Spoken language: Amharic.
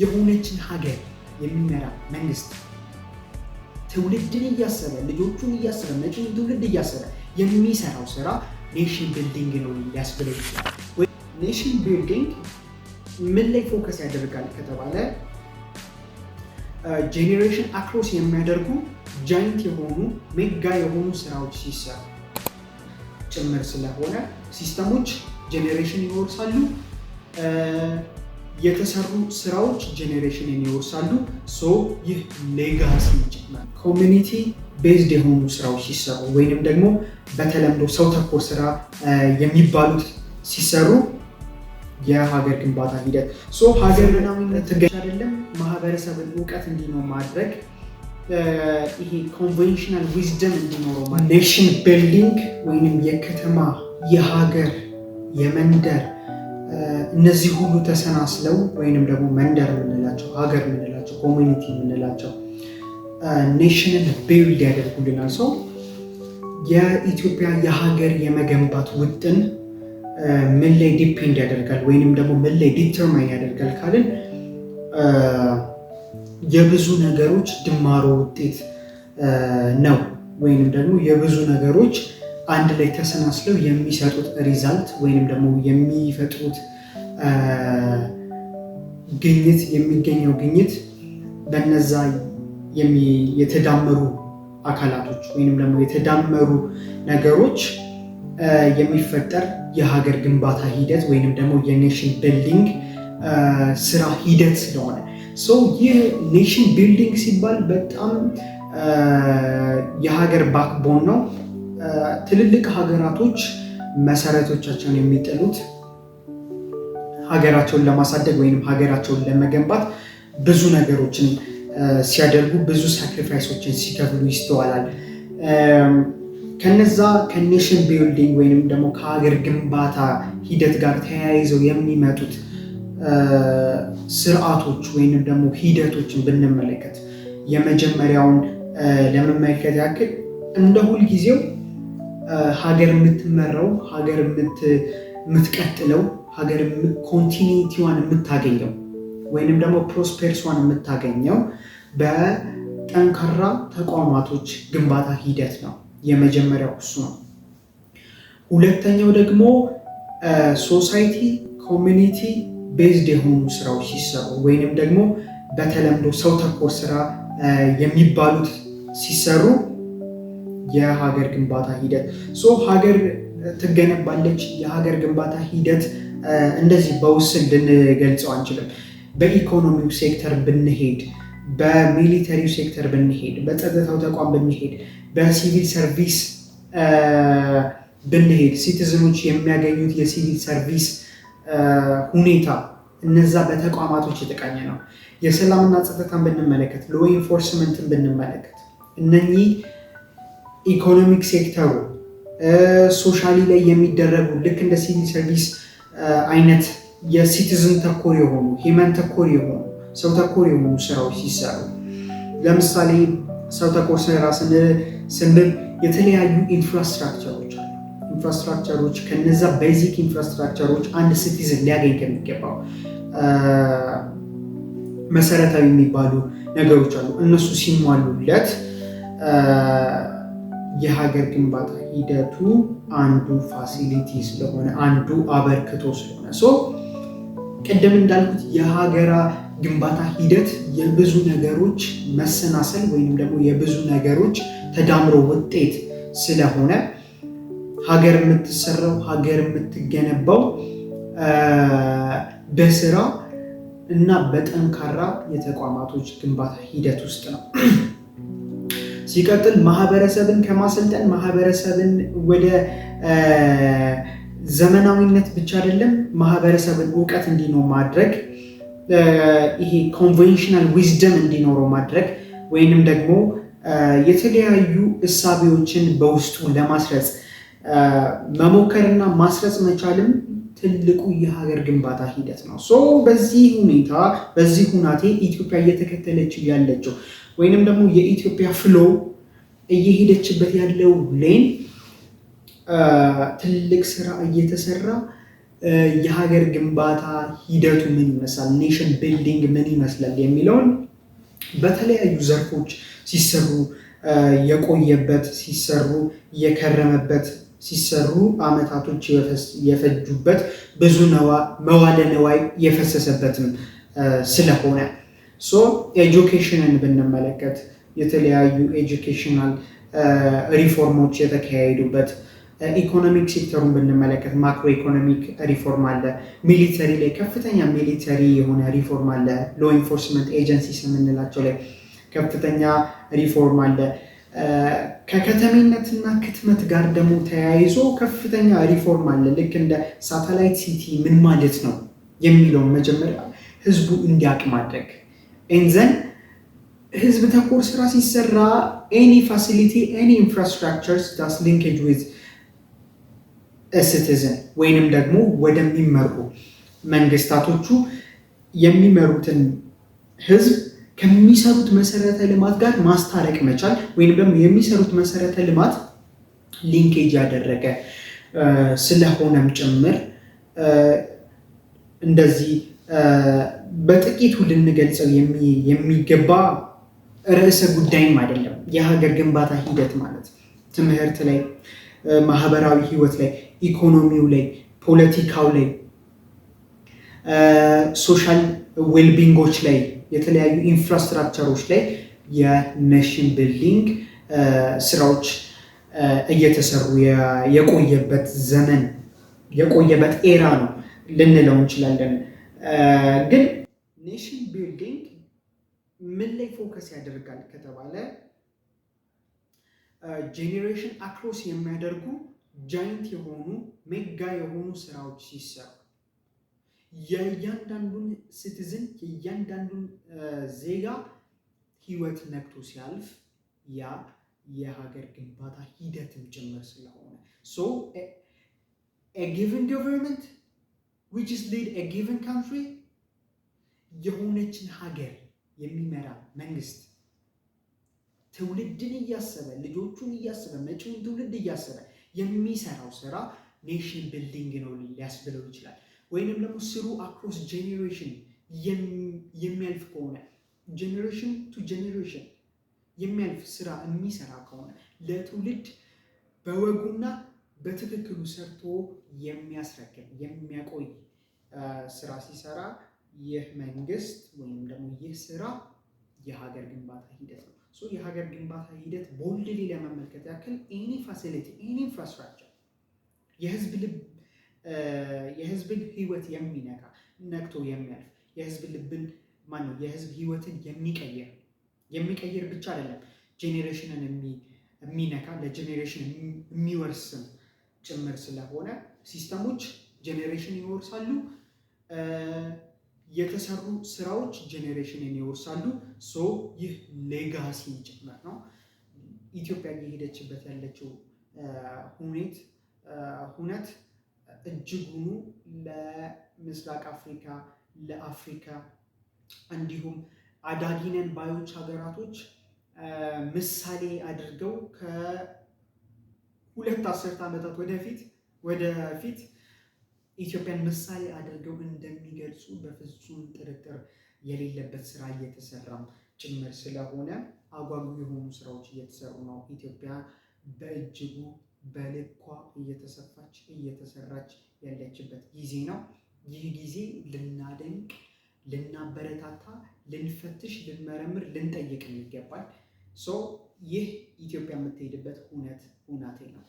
የሆነችን ሀገር የሚመራ መንግስት ትውልድን እያሰበ ልጆቹን እያሰበ መጪውን ትውልድ እያሰበ የሚሰራው ስራ ኔሽን ቢልዲንግ ነው ሊያስብለው ይችላል። ኔሽን ቢልዲንግ ምን ላይ ፎከስ ያደርጋል ከተባለ ጄኔሬሽን አክሮስ የሚያደርጉ ጃይንት የሆኑ ሜጋ የሆኑ ስራዎች ሲሰሩ ጭምር ስለሆነ ሲስተሞች ጄኔሬሽን ይወርሳሉ፣ የተሰሩ ስራዎች ጄኔሬሽንን ይወርሳሉ። ይህ ሌጋሲ ጭምር ኮሚኒቲ ቤዝድ የሆኑ ስራዎች ሲሰሩ ወይንም ደግሞ በተለምዶ ሰው ተኮር ስራ የሚባሉት ሲሰሩ የሀገር ግንባታ ሂደት ሀገር ምናምነት ትገኝ አይደለም ማህበረሰብን እውቀት እንዲኖር ማድረግ ይሄ ኮንቬንሽናል ዊዝደም እንዲኖረው ኔሽን ቢልዲንግ ወይንም የከተማ የሀገር የመንደር እነዚህ ሁሉ ተሰናስለው ወይንም ደግሞ መንደር የምንላቸው ሀገር የምንላቸው ኮሚኒቲ የምንላቸው ኔሽንን ቢልድ ያደርጉልናል። የኢትዮጵያ የሀገር የመገንባት ውጥን ምን ላይ ዲፔንድ ያደርጋል ወይንም ደግሞ ምን ላይ ዲተርማይን ያደርጋል ካልን የብዙ ነገሮች ድማሮ ውጤት ነው። ወይንም ደግሞ የብዙ ነገሮች አንድ ላይ ተሰናስለው የሚሰጡት ሪዛልት ወይንም ደግሞ የሚፈጥሩት ግኝት የሚገኘው ግኝት በነዛ የተዳመሩ አካላቶች ወይንም ደግሞ የተዳመሩ ነገሮች የሚፈጠር የሀገር ግንባታ ሂደት ወይንም ደግሞ የኔሽን ቢልዲንግ ስራ ሂደት ስለሆነ ይህ ኔሽን ቢልዲንግ ሲባል በጣም የሀገር ባክቦን ነው። ትልልቅ ሀገራቶች መሰረቶቻቸውን የሚጥሉት ሀገራቸውን ለማሳደግ ወይም ሀገራቸውን ለመገንባት ብዙ ነገሮችን ሲያደርጉ ብዙ ሳክሪፋይሶችን ሲከፍሉ ይስተዋላል። ከነዛ ከኔሽን ቢልዲንግ ወይም ደግሞ ከሀገር ግንባታ ሂደት ጋር ተያይዘው የሚመጡት ስርዓቶች ወይም ደግሞ ሂደቶችን ብንመለከት የመጀመሪያውን ለመመልከት ያክል እንደ ሁልጊዜው ሀገር የምትመራው ሀገር የምትቀጥለው ሀገር ኮንቲኒቲዋን የምታገኘው ወይንም ደግሞ ፕሮስፔርሷን የምታገኘው በጠንካራ ተቋማቶች ግንባታ ሂደት ነው። የመጀመሪያው እሱ ነው። ሁለተኛው ደግሞ ሶሳይቲ ኮሚኒቲ ቤዝድ የሆኑ ስራዎች ሲሰሩ ወይንም ደግሞ በተለምዶ ሰው ተኮር ስራ የሚባሉት ሲሰሩ የሀገር ግንባታ ሂደት ሀገር ትገነባለች። የሀገር ግንባታ ሂደት እንደዚህ በውስን ልንገልጸው አንችልም። በኢኮኖሚው ሴክተር ብንሄድ፣ በሚሊተሪው ሴክተር ብንሄድ፣ በጸጥታው ተቋም ብንሄድ፣ በሲቪል ሰርቪስ ብንሄድ ሲቲዝኖች የሚያገኙት የሲቪል ሰርቪስ ሁኔታ እነዛ በተቋማቶች የተቃኘ ነው። የሰላምና ጸጥታን ብንመለከት፣ ሎ ኢንፎርስመንትን ብንመለከት እነኚህ ኢኮኖሚክ ሴክተሩ ሶሻሊ ላይ የሚደረጉ ልክ እንደ ሲቪል ሰርቪስ አይነት የሲቲዝን ተኮር የሆኑ ሂመን ተኮር የሆኑ ሰው ተኮር የሆኑ ስራዎች ሲሰሩ ለምሳሌ ሰው ተኮር ስራ ስንል የተለያዩ ኢንፍራስትራክቸሮች አሉ። ኢንፍራስትራክቸሮች ከነዛ ቤዚክ ኢንፍራስትራክቸሮች አንድ ሲቲዝን ሊያገኝ ከሚገባው መሰረታዊ የሚባሉ ነገሮች አሉ። እነሱ ሲሟሉለት የሀገር ግንባታ ሂደቱ አንዱ ፋሲሊቲ ስለሆነ አንዱ አበርክቶ ስለሆነ ቅድም እንዳልኩት የሀገራ ግንባታ ሂደት የብዙ ነገሮች መሰናሰል ወይም ደግሞ የብዙ ነገሮች ተዳምሮ ውጤት ስለሆነ ሀገር የምትሰራው ሀገር የምትገነባው በስራ እና በጠንካራ የተቋማቶች ግንባታ ሂደት ውስጥ ነው። ሲቀጥል ማህበረሰብን ከማሰልጠን ማህበረሰብን ወደ ዘመናዊነት ብቻ አይደለም ማህበረሰብን እውቀት እንዲኖር ማድረግ ይሄ ኮንቬንሽናል ዊዝደም እንዲኖረው ማድረግ ወይንም ደግሞ የተለያዩ እሳቤዎችን በውስጡ ለማስረጽ መሞከርና ማስረጽ መቻልም ትልቁ የሀገር ግንባታ ሂደት ነው። በዚህ ሁኔታ በዚህ ሁናቴ ኢትዮጵያ እየተከተለችው ያለችው ወይንም ደግሞ የኢትዮጵያ ፍሎ እየሄደችበት ያለው ሌን ትልቅ ስራ እየተሰራ የሀገር ግንባታ ሂደቱ ምን ይመስላል፣ ኔሽን ቢልዲንግ ምን ይመስላል የሚለውን በተለያዩ ዘርፎች ሲሰሩ የቆየበት ሲሰሩ የከረመበት ሲሰሩ አመታቶች የፈጁበት ብዙ መዋለ ነዋይ የፈሰሰበትም ስለሆነ ኤጁኬሽንን ብንመለከት የተለያዩ ኤጁኬሽናል ሪፎርሞች የተካሄዱበት፣ ኢኮኖሚክ ሴክተሩን ብንመለከት ማክሮ ኢኮኖሚክ ሪፎርም አለ። ሚሊተሪ ላይ ከፍተኛ ሚሊተሪ የሆነ ሪፎርም አለ። ሎ ኢንፎርስመንት ኤጀንሲስ የምንላቸው ላይ ከፍተኛ ሪፎርም አለ። ከከተሜነትና ክትመት ጋር ደግሞ ተያይዞ ከፍተኛ ሪፎርም አለ። ልክ እንደ ሳተላይት ሲቲ ምን ማለት ነው የሚለውን መጀመሪያ ህዝቡ እንዲያውቅ ማድረግ ኤንዘን ህዝብ ተኮር ስራ ሲሰራ ኤኒ ፋሲሊቲ ኤኒ ኢንፍራስትራክቸርስ ዳስ ሊንኬጅ ዊዝ ሲቲዝን ወይንም ደግሞ ወደሚመሩ መንግስታቶቹ የሚመሩትን ህዝብ ከሚሰሩት መሰረተ ልማት ጋር ማስታረቅ መቻል ወይንም ደግሞ የሚሰሩት መሰረተ ልማት ሊንኬጅ ያደረገ ስለሆነም ጭምር እንደዚህ በጥቂቱ ልንገልጸው የሚገባ ርዕሰ ጉዳይም አይደለም። የሀገር ግንባታ ሂደት ማለት ትምህርት ላይ፣ ማህበራዊ ህይወት ላይ፣ ኢኮኖሚው ላይ፣ ፖለቲካው ላይ፣ ሶሻል ዌልቢንጎች ላይ፣ የተለያዩ ኢንፍራስትራክቸሮች ላይ የኔሽን ቢልዲንግ ስራዎች እየተሰሩ የቆየበት ዘመን የቆየበት ኤራ ነው ልንለው እንችላለን። ግን ኔሽን ቢልዲንግ ምን ላይ ፎከስ ያደርጋል ከተባለ ጄኔሬሽን አክሮስ የሚያደርጉ ጃይንት የሆኑ ሜጋ የሆኑ ስራዎች ሲሰሩ የእያንዳንዱን ሲቲዝን የእያንዳንዱን ዜጋ ህይወት ነክቶ ሲያልፍ ያ የሀገር ግንባታ ሂደትም ጭምር ስለሆነ a given government which is lead a given country የሆነችን ሀገር የሚመራ መንግስት ትውልድን እያሰበ ልጆቹን እያሰበ መጪውን ትውልድ እያሰበ የሚሰራው ስራ ኔሽን ቢልዲንግ ነው ሊያስብለው ይችላል። ወይንም ደግሞ ስሩ አክሮስ ጄኔሬሽን የሚያልፍ ከሆነ ጄኔሬሽን ቱ ጄኔሬሽን የሚያልፍ ስራ የሚሰራ ከሆነ ለትውልድ በወጉና በትክክሉ ሰርቶ የሚያስረክብ የሚያቆይ ስራ ሲሰራ ይህ መንግስት ወይም ደግሞ ይህ ስራ የሀገር ግንባታ ሂደት ነው። የሀገር ግንባታ ሂደት ቦልድሊ ለመመልከት ያክል ኤኒ ፋሲሊቲ ኤኒ ኢንፍራስትራክቸር የህዝብን ህይወት የሚነካ ነክቶ የሚያልፍ የህዝብ ልብን የህዝብ ህይወትን የሚቀይር ብቻ አይደለም፣ ጄኔሬሽንን የሚነካ ለጄኔሬሽን የሚወርስም ጭምር ስለሆነ ሲስተሞች ጄኔሬሽን ይወርሳሉ። የተሰሩ ስራዎች ጄኔሬሽንን ይወርሳሉ። ይህ ሌጋሲ ጭምር ነው። ኢትዮጵያ እየሄደችበት ያለችው ሁነት እጅጉኑ ለምስራቅ አፍሪካ፣ ለአፍሪካ እንዲሁም አዳጊነን ባዮች ሀገራቶች ምሳሌ አድርገው ከሁለት አስርተ ዓመታት ወደፊት ኢትዮጵያን ምሳሌ አድርገው እንደሚገልጹ በፍጹም ጥርጥር የሌለበት ስራ እየተሰራም ጭምር ስለሆነ አጓጉ የሆኑ ስራዎች እየተሰሩ ነው። ኢትዮጵያ በእጅጉ በልኳ እየተሰፋች እየተሰራች ያለችበት ጊዜ ነው። ይህ ጊዜ ልናደንቅ፣ ልናበረታታ፣ ልንፈትሽ፣ ልንመረምር፣ ልንጠይቅ ይገባል። ይህ ኢትዮጵያ የምትሄድበት ሁናቴ ነው።